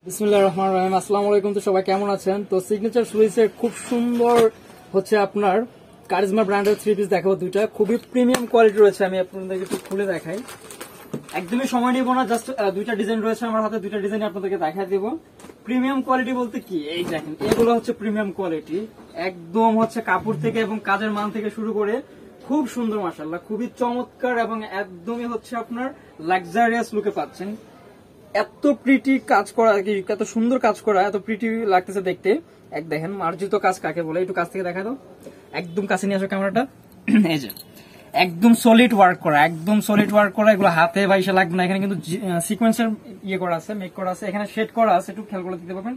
বিসমিল্লাহির রহমানির রহিম। আসসালামু আলাইকুম। তো সবাই কেমন আছেন? তো সিগনেচার সুইসের খুব সুন্দর হচ্ছে আপনার কারিজমা ব্র্যান্ডের থ্রি পিস দেখাবো দুইটা, খুবই প্রিমিয়াম কোয়ালিটি রয়েছে। আমি আপনাদেরকে একটু খুলে দেখাই, একদমই সময় নিব না, জাস্ট দুইটা ডিজাইন রয়েছে আমার হাতে, দুইটা ডিজাইন আপনাদেরকে দেখাই দিব। প্রিমিয়াম কোয়ালিটি বলতে কি, এই দেখেন এগুলো হচ্ছে প্রিমিয়াম কোয়ালিটি, একদম হচ্ছে কাপড় থেকে এবং কাজের মান থেকে শুরু করে খুব সুন্দর, মাশাআল্লাহ খুবই চমৎকার এবং একদমই হচ্ছে আপনার লাক্সারিয়াস লুকে পাচ্ছেন। এত প্রিটি কাজ করা, এত সুন্দর কাজ করা, এত প্রিটি লাগতেছে দেখতে। এক দেখেন মার্জিত কাজ কাকে বলে, একটু কাছ থেকে দেখা দাও, একদম কাছে নিয়ে আসো ক্যামেরাটা। এই যে একদম সলিড ওয়ার্ক করা, একদম সলিড ওয়ার্ক করা, এগুলো হাতে বাইসে লাগবে না। এখানে কিন্তু সিকোয়েন্সের ইয়ে করা আছে, মেক করা আছে, এখানে শেড করা আছে, একটু খেয়াল করে দিতে পারবেন।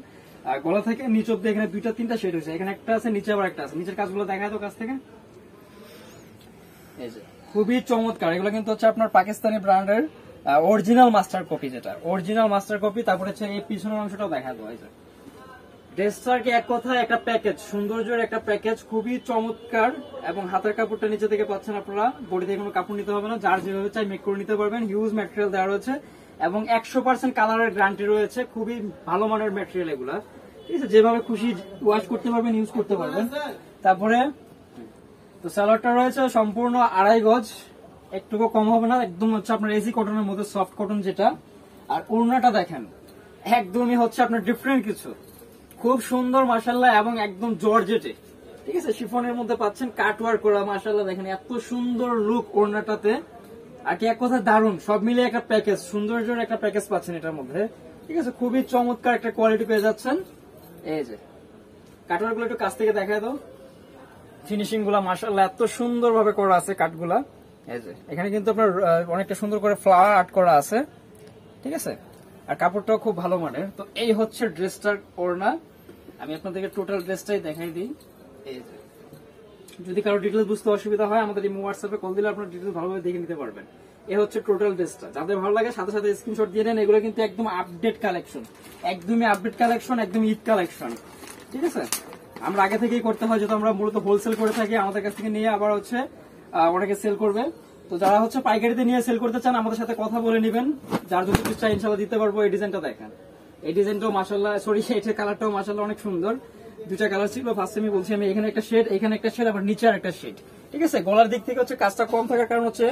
আর গলা থেকে নিচ অব্দি এখানে দুইটা তিনটা শেড হয়েছে, এখানে একটা আছে, নিচে আবার একটা আছে। নিচের কাজগুলো দেখা দাও কাছ থেকে। এই যে খুবই চমৎকার, এগুলো কিন্তু হচ্ছে আপনার পাকিস্তানি ব্র্যান্ডের অরিজিনাল মাস্টার কপি, যেটা অরিজিনাল মাস্টার কপি। তারপরে হচ্ছে এই পিছনের অংশটাও দেখা যায়। ড্রেসটার কি এক কথায় একটা প্যাকেজ, সৌন্দর্যের একটা প্যাকেজ, খুবই চমৎকার। এবং হাতের কাপড়টা নিচে থেকে পাচ্ছেন আপনারা, বডি থেকে কোনো কাপড় নিতে হবে না, যার যেভাবে চাই মেক করে নিতে পারবেন। হিউজ ম্যাটেরিয়াল দেওয়া রয়েছে এবং 100% কালারের গ্যারান্টি রয়েছে, খুবই ভালো মানের ম্যাটেরিয়াল এগুলা, ঠিক আছে। যেভাবে খুশি ওয়াশ করতে পারবেন, ইউজ করতে পারবেন। তারপরে তো সালোয়ারটা রয়েছে সম্পূর্ণ 2.5 গজ, একটুকু কম হবে না, একদম হচ্ছে আপনার এসি কটনের মধ্যে, সফট কটন যেটা। আর ওড়নাটা দেখেন, একদমই হচ্ছে আপনার ডিফারেন্ট কিছু, খুব সুন্দর মাশাআল্লাহ, এবং একদম জর্জেটে, ঠিক আছে। শিফনের মধ্যে পাচ্ছেন কাট ওয়ার্ক করা, মাশাআল্লাহ দেখেন এত সুন্দর লুক ওড়নাটাতে। আর কি এক কথা দারুণ, সব মিলে একটা প্যাকেজ, সৌন্দর্যের একটা প্যাকেজ পাচ্ছেন এটার মধ্যে, ঠিক আছে। খুবই চমৎকার একটা কোয়ালিটি পেয়ে যাচ্ছেন। এই যে কাট ওয়ার্ক গুলো একটু কাছ থেকে দেখা দাও, ফিনিশিং গুলা মাশাআল্লাহ এত সুন্দর ভাবে করা আছে কাটগুলা। এই যে এখানে কিন্তু আপনার অনেকটা সুন্দর করে ফ্লাওয়ার আর্ট করা আছে, ঠিক আছে। আর কাপড়টাও খুব ভালো মানের। তো এই হচ্ছে ড্রেসটার ওড়না, আমি আপনাদেরকে টোটাল ড্রেসটাই দেখাই দিই। এই যে যদি কারো ডিটেলস বুঝতে অসুবিধা হয়, আমাদের এই হোয়াটসঅ্যাপে কল দিলে আপনার ডিটেলস ভালোভাবে দেখে নিতে পারবেন। এই হচ্ছে টোটাল ড্রেসটা, যাদের ভালো লাগে সাথে সাথে স্ক্রিনশট দিয়ে নেন। এগুলো কিন্তু একদম আপডেট কালেকশন, একদমই আপডেট কালেকশন, একদম ঈদ কালেকশন, ঠিক আছে। আমরা আগে থেকেই করতে হয়, যেহেতু আমরা মূলত হোলসেল করে থাকি, আমাদের কাছ থেকে নিয়ে আবার হচ্ছে অনেকে সেল করবে। তো যারা হচ্ছে পাইকারিতে নিয়ে সেল করতে চান, আমাদের সাথে কথা বলে নেবেন, যার যত পিস চাই ইনশাআল্লাহ দিতে পারবো। এই ডিজাইনটা দেখেন, এই ডিজাইনটাও মাশাআল্লাহ, সরি এটার কালারটাও মাশাআল্লাহ অনেক সুন্দর। দুইটা কালার ছিল, ফার্স্টে আমি বলছি, আমি এখানে একটা শেড, এখানে একটা শেড, আবার নিচে আর একটা শেড, ঠিক আছে। গলার দিক থেকে হচ্ছে কাজটা কম থাকার কারণ হচ্ছে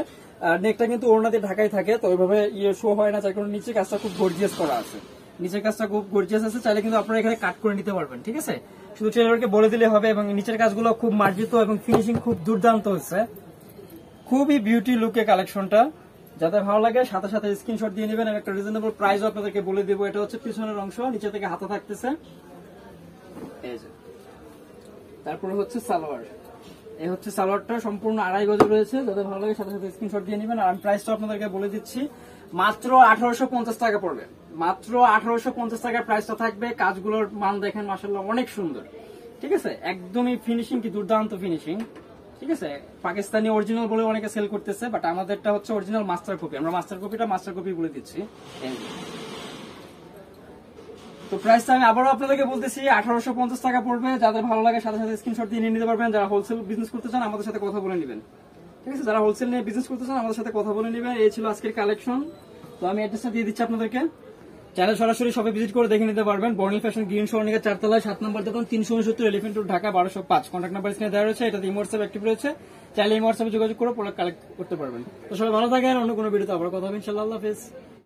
নেকটা কিন্তু ওড়না দিয়ে ঢাকাই থাকে, তো ওইভাবে ইয়ে শো হয় না, যার কারণে নিচে কাজটা খুব গর্জিয়াস করা আছে, নিচের কাজটা খুব গর্জিয়াস আছে। চাইলে কিন্তু আপনারা এখানে কাট করে নিতে পারবেন, ঠিক আছে। শুধু টেলারকে বলে দিলে হবে। এবং নিচের কাজগুলো খুব মার্জিত এবং ফিনিশিং খুব দুর্দান্ত হচ্ছে, খুবই বিউটি লুকে কালেকশনটা। যাদের ভালো লাগে সাথে সাথে স্ক্রিনশট দিয়ে নেবেন। একটা রিজনেবল প্রাইস আপনাদেরকে বলে দেবো। এটা হচ্ছে পিছনের অংশ, নিচে থেকে হাতা থাকতেছে, এই যে। তারপরে হচ্ছে সালোয়ার, এই হচ্ছে সালোয়ারটা সম্পূর্ণ 2.5 গজ রয়েছে। যাদের ভালো লাগে সাথে সাথে স্ক্রিনশট দিয়ে নেবেন। আর আমি প্রাইসটা আপনাদেরকে বলে দিচ্ছি, মাত্র 1850 টাকা পড়বে, মাত্র 1850 টাকার প্রাইসটা থাকবে। কাজগুলোর মান দেখেন মাশাআল্লাহ অনেক সুন্দর, ঠিক আছে। একদমই ফিনিশিং কি দুর্দান্ত ফিনিশিং, ঠিক আছে। পাকিস্তানি অরিজিনাল বলে অনেকে সেল করতেছে, বাট আমাদেরটা হচ্ছে অরিজিনাল মাস্টার কপি, আমরা মাস্টার কপিটা মাস্টার কপি বলে দিচ্ছি। তো প্রাইসটা আমি আবারও আপনাদেরকে বলতেছি, 1850 টাকা পড়বে। যাদের ভালো লাগে সাথে সাথে স্ক্রিনশট দিয়ে নিয়ে নিতে পারবেন। যারা হোলসেল বিজনেস করতে চান আমাদের সাথে কথা বলে নেবেন, ঠিক আছে। যারা হোলসেল নিয়ে বিজনেস করতে চান আমাদের সাথে কথা বলে নেবেন। এই ছিল আজকের কালেকশন। তো আমি অ্যাড্রেসটা দিয়ে দিচ্ছি আপনাদেরকে, চ্যানেল সরাসরি সবাই ভিজিট করে দেখে নিতে পারবেন। বর্ণিল ফ্যাশন গ্রিন সরণিকা 4 তলায় 7 নম্বর দোকান, 369 elephant road, Dhaka 1205। Contact number স্ক্রিনে দেওয়া রয়েছে, এটাতে হোয়াটসঅ্যাপ অ্যাক্টিভ রয়েছে, চাইলে হোয়াটসঅ্যাপে যোগাযোগ করে প্রোডাক্ট কালেক্ট করতে পারবেন। তো সবাই ভালো থাকেন, অন্য কোনো ভিডিওতে আবার কথা হবে ইনশাআল্লাহ। আল্লাহ হাফেজ।